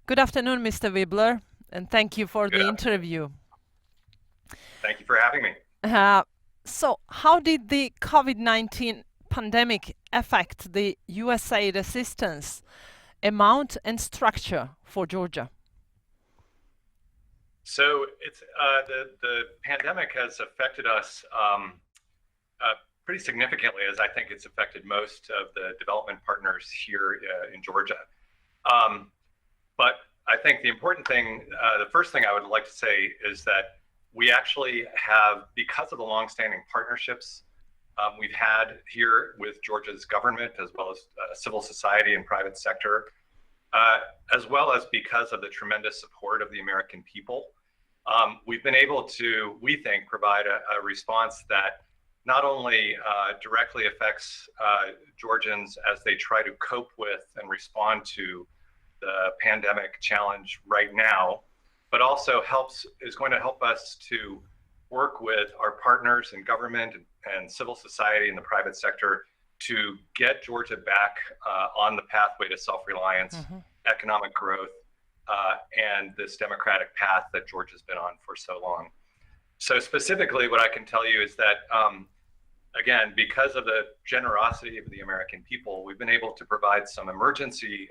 Good afternoon, Mr. Wibler, and thank you for the interview. Thank you for having me. So how did the COVID-19 pandemic affect the USAID assistance amount and structure for Georgia? So it's the pandemic has affected us pretty significantly, as I think it's affected most of the development partners here in Georgia. But I think the important thing, the first thing I would like to say is that we actually have, because of the longstanding partnerships we've had here with Georgia's government, as well as civil society and private sector, as well as because of the tremendous support of the American people, we've been able to, we think, provide a response that not only directly affects Georgians as they try to cope with and respond to the pandemic challenge right now, but also is going to help us to work with our partners in government and civil society and the private sector to get Georgia back on the pathway to self-reliance, economic growth, and this democratic path that Georgia's been on for so long. So specifically, what I can tell you is that, again, because of the generosity of the American people, we've been able to provide some emergency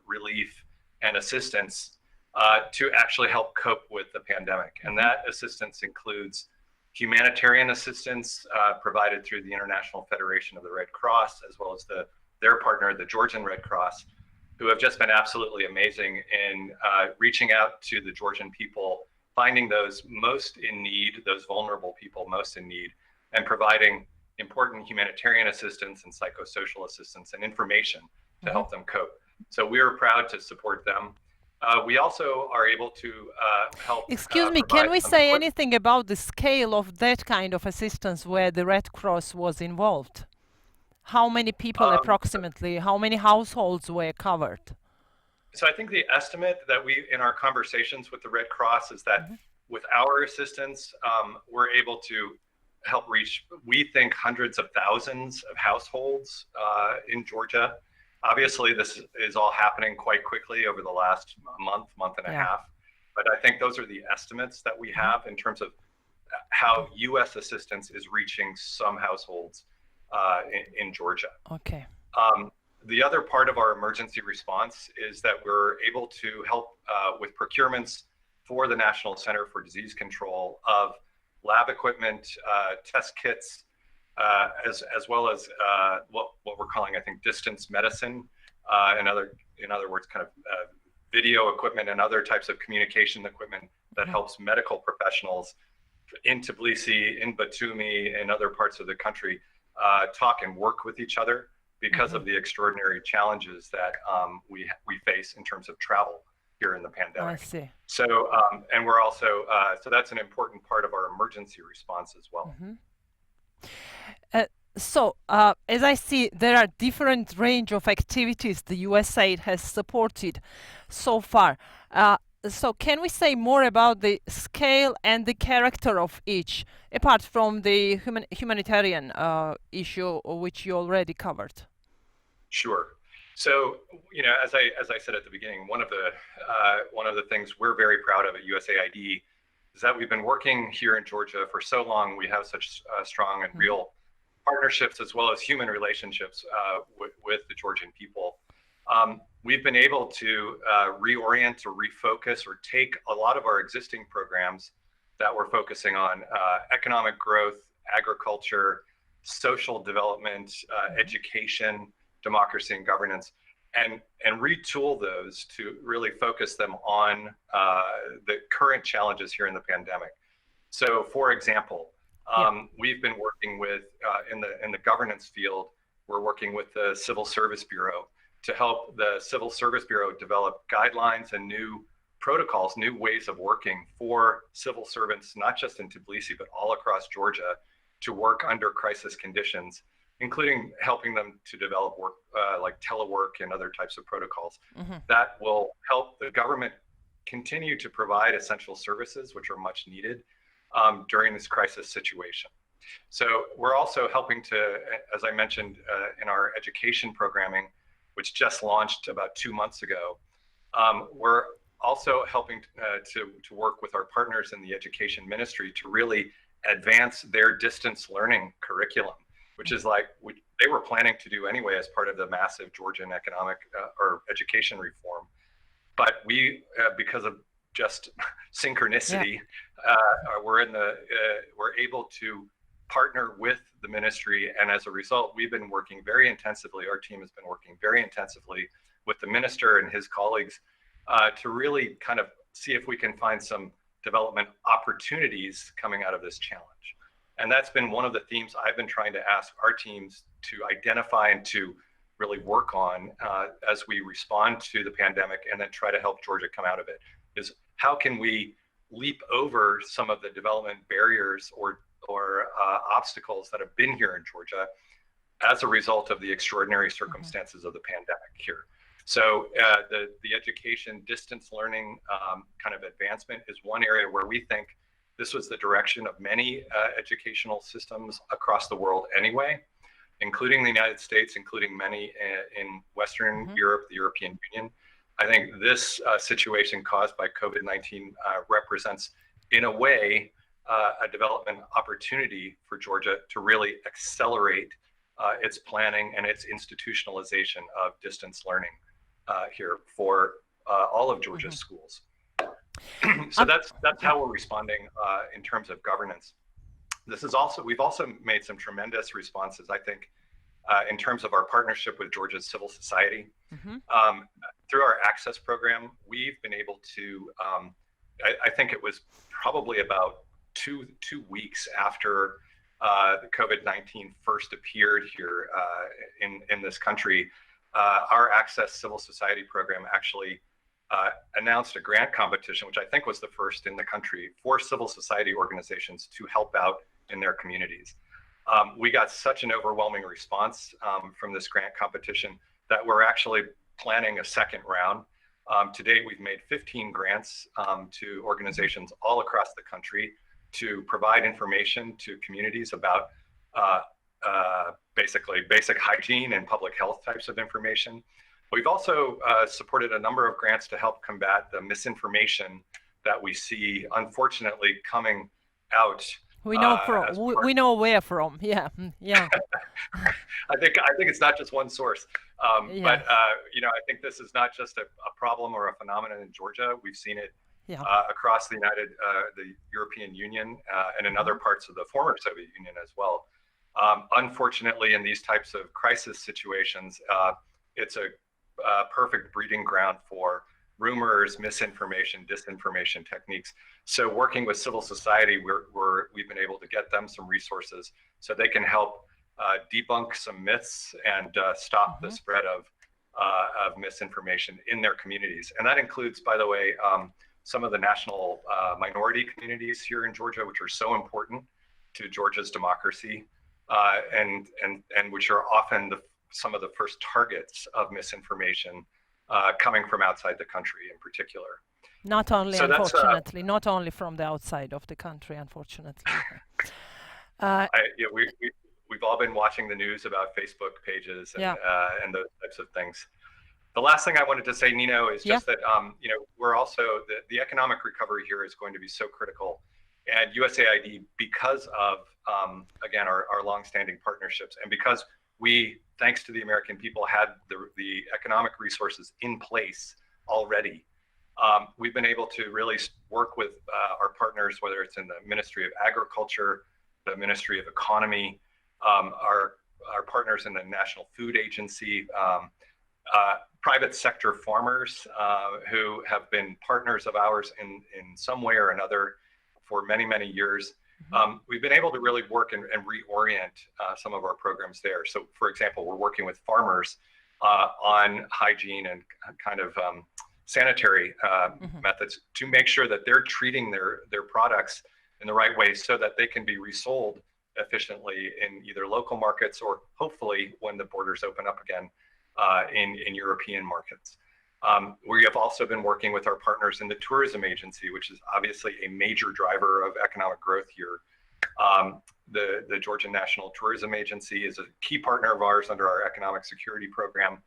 relief and assistance to actually help cope with the pandemic. And that assistance includes humanitarian assistance provided through the International Federation of the Red Cross, as well as their partner, the Georgian Red Cross, who have just been absolutely amazing in reaching out to the Georgian people, finding those most in need, those vulnerable people most in need, and providing important humanitarian assistance and psychosocial assistance and information to help them cope. So we are proud to support them. We also are able to help. Excuse me, can we say anything about the scale of that kind of assistance where the Red Cross was involved? How many people approximately, how many households were covered? So I think the estimate that we, in our conversations with the Red Cross, is that with our assistance, we're able to help reach, we think, hundreds of thousands of households in Georgia. Obviously, this is all happening quite quickly over the last month and a half. But I think those are the estimates that we have in terms of how U.S. assistance is reaching some households in Georgia. Okay. The other part of our emergency response is that we're able to help with procurements for the National Center for Disease Control of lab equipment, test kits, as well as what we're calling, I think, distance medicine, in other words, kind of video equipment and other types of communication equipment that helps medical professionals in Tbilisi, in Batumi, and other parts of the country talk and work with each other because of the extraordinary challenges that we face in terms of travel here in the pandemic. I see. So, and we're also, so that's an important part of our emergency response as well. So, as I see, there are different range of activities the USAID has supported so far. So can we say more about the scale and the character of each, apart from the humanitarian issue, which you already covered? Sure. So, you know, as I said at the beginning, one of the things we're very proud of at USAID is that we've been working here in Georgia for so long. We have such strong and real partnerships as well as human relationships with the Georgian people. We've been able to reorient or refocus or take a lot of our existing programs that we're focusing on economic growth, agriculture, social development, education, democracy and governance, and retool those to really focus them on the current challenges here in the pandemic. So, for example, we've been working with, in the governance field, we're working with the Civil Service Bureau to help the Civil Service Bureau develop guidelines and new protocols, new ways of working for civil servants, not just in Tbilisi, but all across Georgia, to work under crisis conditions, including helping them to develop work like telework and other types of protocols that will help the government continue to provide essential services, which are much needed during this crisis situation. So we're also helping to, as I mentioned, in our education programming, which just launched about 2 months ago, we're also helping to work with our partners in the education ministry to really advance their distance learning curriculum, which is like they were planning to do anyway as part of the massive Georgian economic or education reform. But we, because of just synchronicity, we're able to partner with the ministry, and as a result, we've been working very intensively. Our team has been working very intensively with the minister and his colleagues to really kind of see if we can find some development opportunities coming out of this challenge. And that's been one of the themes I've been trying to ask our teams to identify and to really work on as we respond to the pandemic and then try to help Georgia come out of it, is how can we leap over some of the development barriers or obstacles that have been here in Georgia as a result of the extraordinary circumstances of the pandemic here. So the education distance learning kind of advancement is one area where we think this was the direction of many educational systems across the world anyway, including the United States, including many in Western Europe, the European Union. I think this situation caused by COVID-19 represents, in a way, a development opportunity for Georgia to really accelerate its planning and its institutionalization of distance learning here for all of Georgia's schools. So that's how we're responding in terms of governance. We've also made some tremendous responses, I think, in terms of our partnership with Georgia's civil society. Through our access program, we've been able to, I think it was probably about two weeks after COVID-19 first appeared here in this country, our Access Civil Society program actually announced a grant competition, which I think was the first in the country, for civil society organizations to help out in their communities. We got such an overwhelming response from this grant competition that we're actually planning a second round. To date, we've made 15 grants to organizations all across the country to provide information to communities about basically basic hygiene and public health types of information. We've also supported a number of grants to help combat the misinformation that we see, unfortunately, coming out. We know we know where from. Yeah. I think it's not just one source, but I think this is not just a problem or a phenomenon in Georgia. We've seen it across the European Union and in other parts of the former Soviet Union as well. Unfortunately, in these types of crisis situations, it's a perfect breeding ground for rumors, misinformation, disinformation techniques. So working with civil society, we've been able to get them some resources so they can help debunk some myths and stop the spread of misinformation in their communities. And that includes, by the way, some of the national minority communities here in Georgia, which are so important to Georgia's democracy, and which are often some of the first targets of misinformation coming from outside the country in particular. Not only, so unfortunately, not only from the outside of the country, unfortunately. We've all been watching the news about Facebook pages and those types of things. The last thing I wanted to say, Nino, is just that we're also the economic recovery here is going to be so critical, and USAID, because of again our longstanding partnerships, and because we, thanks to the American people, had the economic resources in place already. We've been able to really work with our partners, whether it's in the Ministry of Agriculture, the Ministry of Economy, our partners in the National Food Agency, private sector farmers who have been partners of ours in some way or another for many, many years. We've been able to really work and reorient some of our programs there. So, for example, we're working with farmers on hygiene and kind of sanitary methods to make sure that they're treating their products in the right way so that they can be resold efficiently in either local markets or hopefully when the borders open up again in European markets. We have also been working with our partners in the tourism agency, which is obviously a major driver of economic growth here. The Georgian National Tourism Agency is a key partner of ours under our economic security program.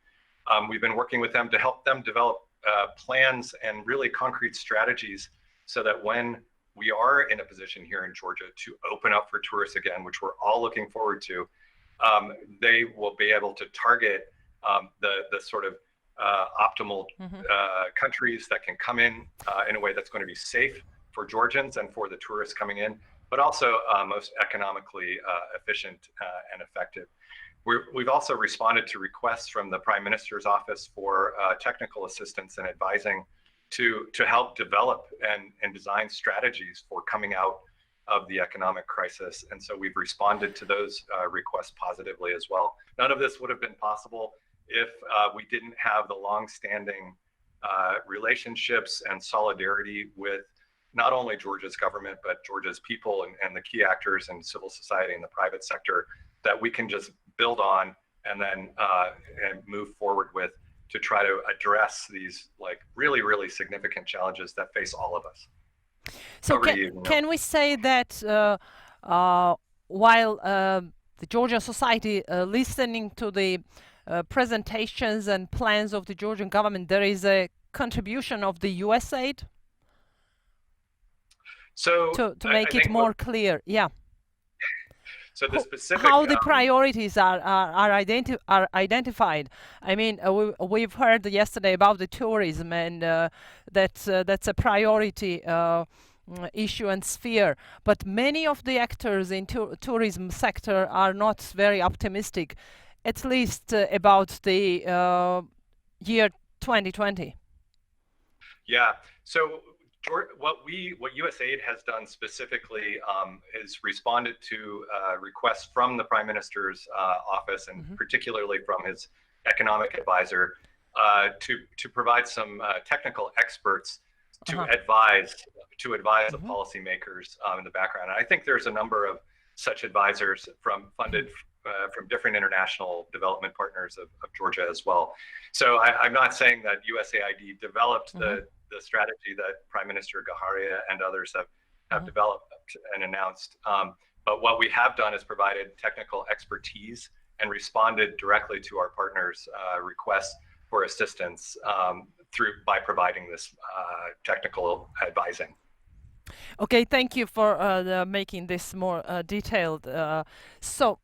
We've been working with them to help them develop plans and really concrete strategies so that when we are in a position here in Georgia to open up for tourists again, which we're all looking forward to, they will be able to target the sort of optimal countries that can come in a way that's going to be safe for Georgians and for the tourists coming in, but also most economically efficient and effective. We've also responded to requests from the Prime Minister's office for technical assistance and advising to help develop and design strategies for coming out of the economic crisis. And so we've responded to those requests positively as well. None of this would have been possible if we didn't have the long-standing relationships and solidarity with not only Georgia's government, but Georgia's people and the key actors in civil society and the private sector that we can just build on and then and move forward with to try to address these like really, really significant challenges that face all of us. So can we say that while the Georgian society listening to the presentations and plans of the Georgian government, there is a contribution of the USAID? So to make it more clear, yeah. So the specific how the priorities are identified. I mean, we've heard yesterday about the tourism, and that's a priority issue and sphere. But many of the actors in tourism sector are not very optimistic, at least about the year 2020. Yeah. So what USAID has done specifically is responded to requests from the Prime Minister's office, and particularly from his economic advisor, to provide some technical experts to advise the policymakers in the background. And I think there's a number of such advisors funded from different international development partners of Georgia as well. So I'm not saying that USAID developed the strategy that Prime Minister Gaharia and others have developed and announced. But what we have done is provided technical expertise and responded directly to our partners' requests for assistance by providing this technical advising. Okay, thank you for making this more detailed. So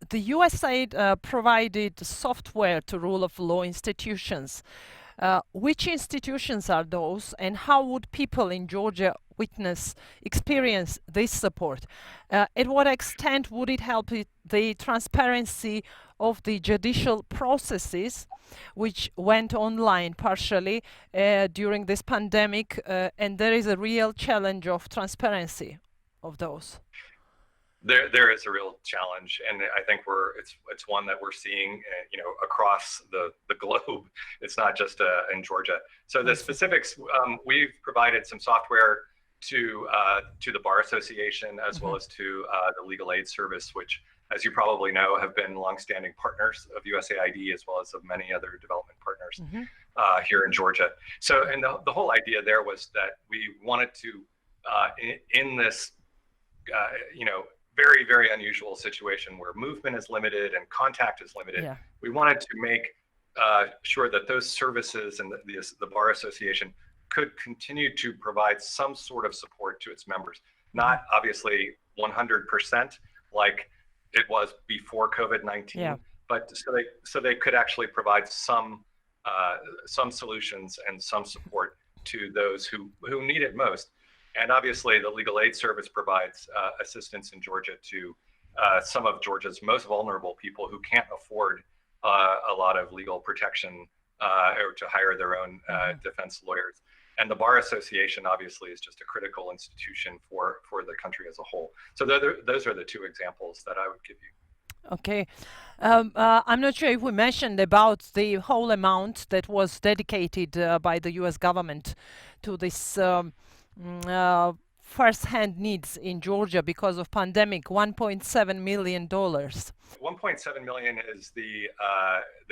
the USAID provided software to rule of law institutions. Which institutions are those, and how would people in Georgia experience this support? At what extent would it help the transparency of the judicial processes, which went online partially during this pandemic, and there is a real challenge of transparency of those? There is a real challenge, and I think it's one that we're seeing, across the globe. It's not just in Georgia. So the specifics, we've provided some software to the Bar Association as well as to the Legal Aid Service, which, as you probably know, have been longstanding partners of USAID as well as of many other development partners here in Georgia. So, and the whole idea there was that we wanted to, in this, very, very unusual situation where movement is limited and contact is limited. Yeah. We wanted to make sure that those services and the Bar Association could continue to provide some sort of support to its members. Not obviously 100% like it was before COVID-19, but so they could actually provide some solutions and some support to those who need it most. And obviously, the Legal Aid Service provides assistance in Georgia to some of Georgia's most vulnerable people who can't afford a lot of legal protection or to hire their own defense lawyers. And the Bar Association, obviously, is just a critical institution for the country as a whole. So those are the two examples that I would give you. Okay. I'm not sure if we mentioned about the whole amount that was dedicated by the U.S. government to this first-hand needs in Georgia because of pandemic. $1.7 million. 1.7 million is the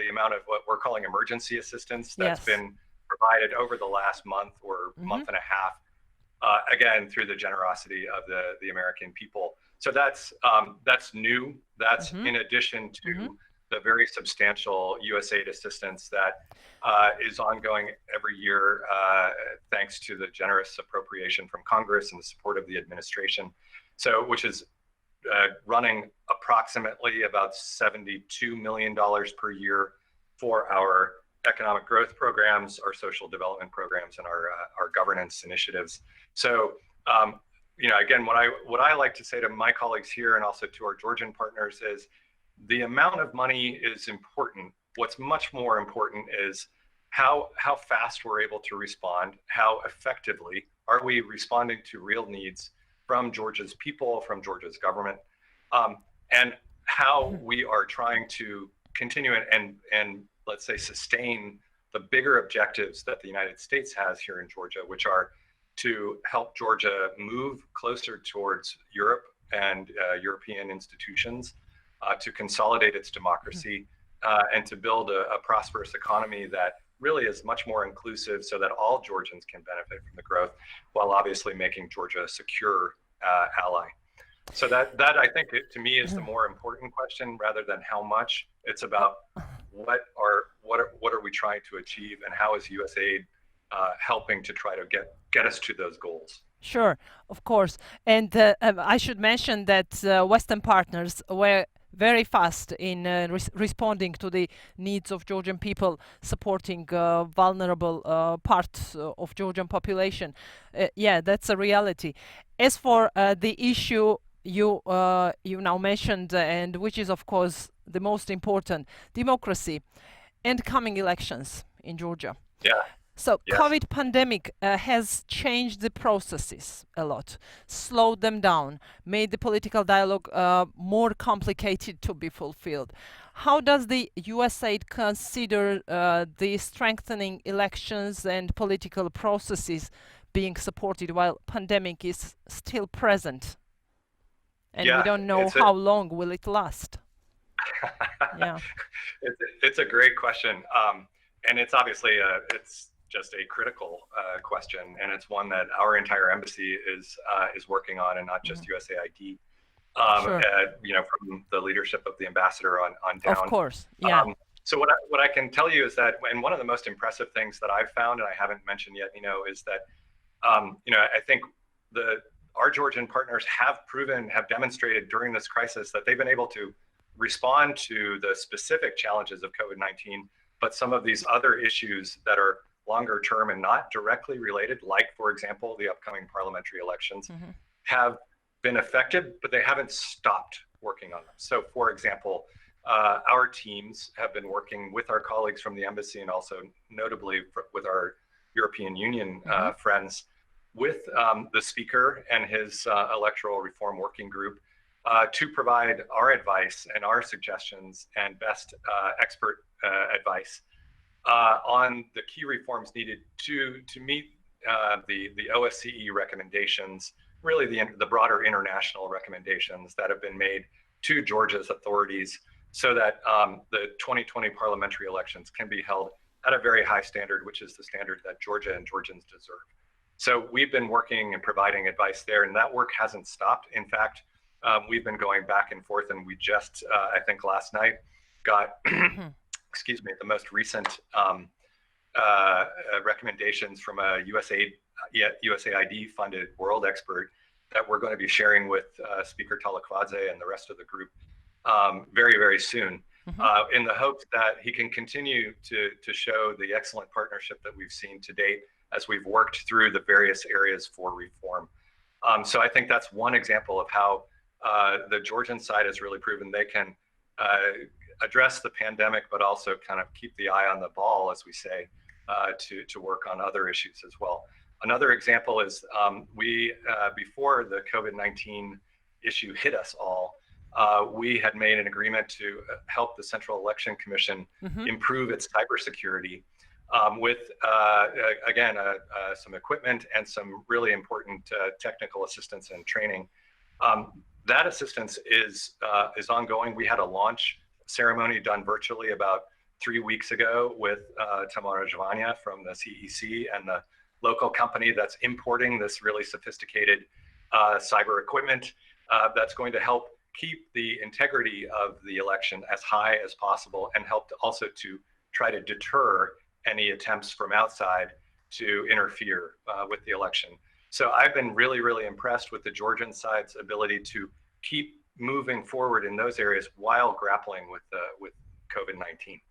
amount of what we're calling emergency assistance that's been provided over the last month or month and a half, again through the generosity of the American people. So that's new. That's in addition to the very substantial USAID assistance that is ongoing every year, thanks to the generous appropriation from Congress and the support of the administration. So, which is running approximately about $72 million per year for our economic growth programs, our social development programs, and our governance initiatives. So, again, what I like to say to my colleagues here and also to our Georgian partners is the amount of money is important. What's much more important is how fast we're able to respond, how effectively are we responding to real needs from Georgia's people, from Georgia's government, and how we are trying to continue and let's say sustain the bigger objectives that the United States has here in Georgia, which are to help Georgia move closer towards Europe and European institutions, to consolidate its democracy, and to build a prosperous economy that really is much more inclusive so that all Georgians can benefit from the growth, while obviously making Georgia a secure ally. So that I think to me is the more important question rather than how much. It's about what are we trying to achieve, and how is USAID helping to try to get us to those goals. Sure, of course. And I should mention that Western partners were very fast in responding to the needs of Georgian people, supporting vulnerable parts of Georgian population. Yeah, that's a reality. As for the issue you now mentioned, and which is of course the most important, democracy and coming elections in Georgia. Yeah. So Yes. COVID pandemic has changed the processes a lot, slowed them down, made the political dialogue more complicated to be fulfilled. How does the USAID consider the strengthening elections and political processes being supported while pandemic is still present? And we don't know how long will it last. Yeah. It's a great question. And it's obviously it's just a critical question, and it's one that our entire embassy is working on, and not just USAID. Sure. From the leadership of the ambassador on down. Of course, yeah. So what I can tell you is that, and one of the most impressive things that I've found, and I haven't mentioned yet, is that I think our Georgian partners have demonstrated during this crisis that they've been able to respond to the specific challenges of COVID-19, but some of these other issues that are longer term and not directly related, like, for example, the upcoming parliamentary elections, have been effective, but they haven't stopped working on them. So, for example, our teams have been working with our colleagues from the embassy, and also notably with our European Union friends, with the speaker and his electoral reform working group, to provide our advice and our suggestions and best expert advice on the key reforms needed to meet the OSCE recommendations, really the broader international recommendations that have been made to Georgia's authorities, so that the 2020 parliamentary elections can be held at a very high standard, which is the standard that Georgia and Georgians deserve. So we've been working and providing advice there, and that work hasn't stopped. In fact, we've been going back and forth, and we just, I think last night, got, excuse me, the most recent recommendations from a USAID-funded world expert that we're going to be sharing with Speaker Talakvadze and the rest of the group very, very soon, in the hopes that he can continue to show the excellent partnership that we've seen to date as we've worked through the various areas for reform. So I think that's one example of how the Georgian side has really proven they can address the pandemic, but also kind of keep the eye on the ball, as we say, to work on other issues as well. Another example is we, before the COVID-19 issue hit us all, we had made an agreement to help the Central Election Commission improve its cybersecurity with, again, some equipment and some really important technical assistance and training. That assistance is ongoing. We had a launch ceremony done virtually about 3 weeks ago with Tamara Zvania from the CEC and the local company that's importing this really sophisticated cyber equipment that's going to help keep the integrity of the election as high as possible and helped also to try to deter any attempts from outside to interfere with the election. So I've been really, really impressed with the Georgian side's ability to keep moving forward in those areas while grappling with COVID-19.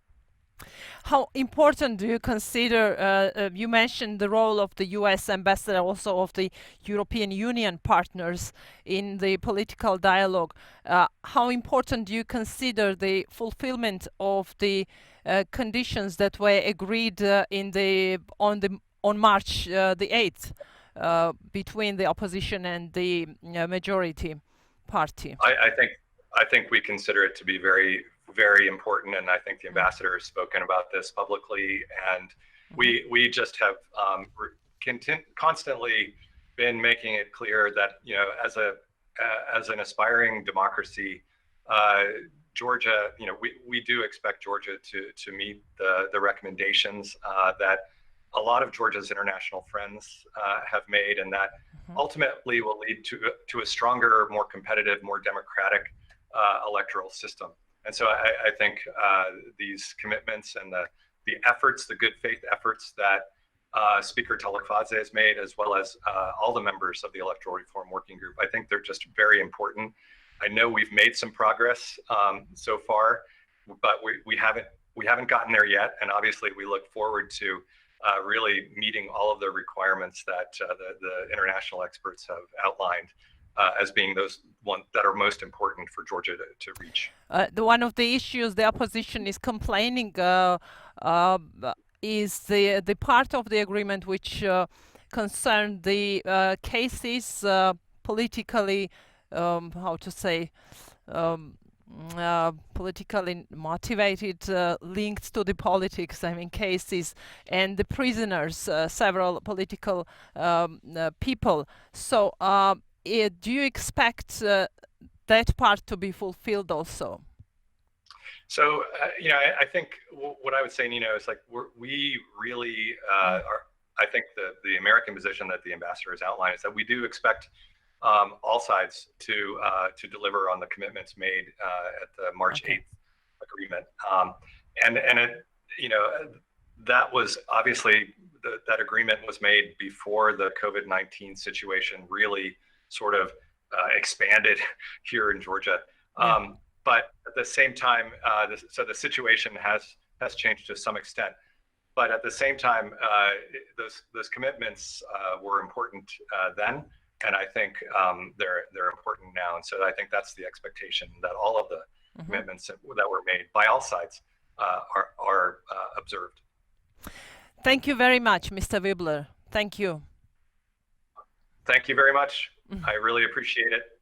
How important do you consider, you mentioned the role of the US ambassador, also of the European Union partners in the political dialogue. How important do you consider the fulfillment of the conditions that were agreed on March the 8th between the opposition and the majority party? I think we consider it to be very, very important, and I think the ambassador has spoken about this publicly, and we just have constantly been making it clear that, you know, as an aspiring democracy, Georgia, you know, we do expect Georgia to meet the recommendations that a lot of Georgia's international friends have made, and that ultimately will lead to a stronger, more competitive, more democratic electoral system. And so I think these commitments and the efforts, the good faith efforts that Speaker Talakfadze has made, as well as all the members of the Electoral Reform Working Group, I think they're just very important. I know we've made some progress so far, but we haven't gotten there yet. And obviously we look forward to really meeting all of the requirements that the international experts have outlined as being those ones that are most important for Georgia to reach. One of the issues the opposition is complaining is the part of the agreement which concerned the cases politically, how to say, politically motivated, linked to the politics, I mean, cases, and the prisoners, several political people. So do you expect that part to be fulfilled also? So, you know, I think what I would say, Nino, is like we really are. I think the American position that the ambassador has outlined is that we do expect all sides to deliver on the commitments made at the March 8th agreement, and it, you know, that was obviously that agreement was made before the COVID-19 situation really sort of expanded here in Georgia. But at the same time, so the situation has changed to some extent. But at the same time, those commitments were important then, and I think they're important now. And so I think that's the expectation, that all of the commitments that were made by all sides are observed. Thank you very much, Mr. Wibler. Thank you. Thank you very much. I really appreciate it.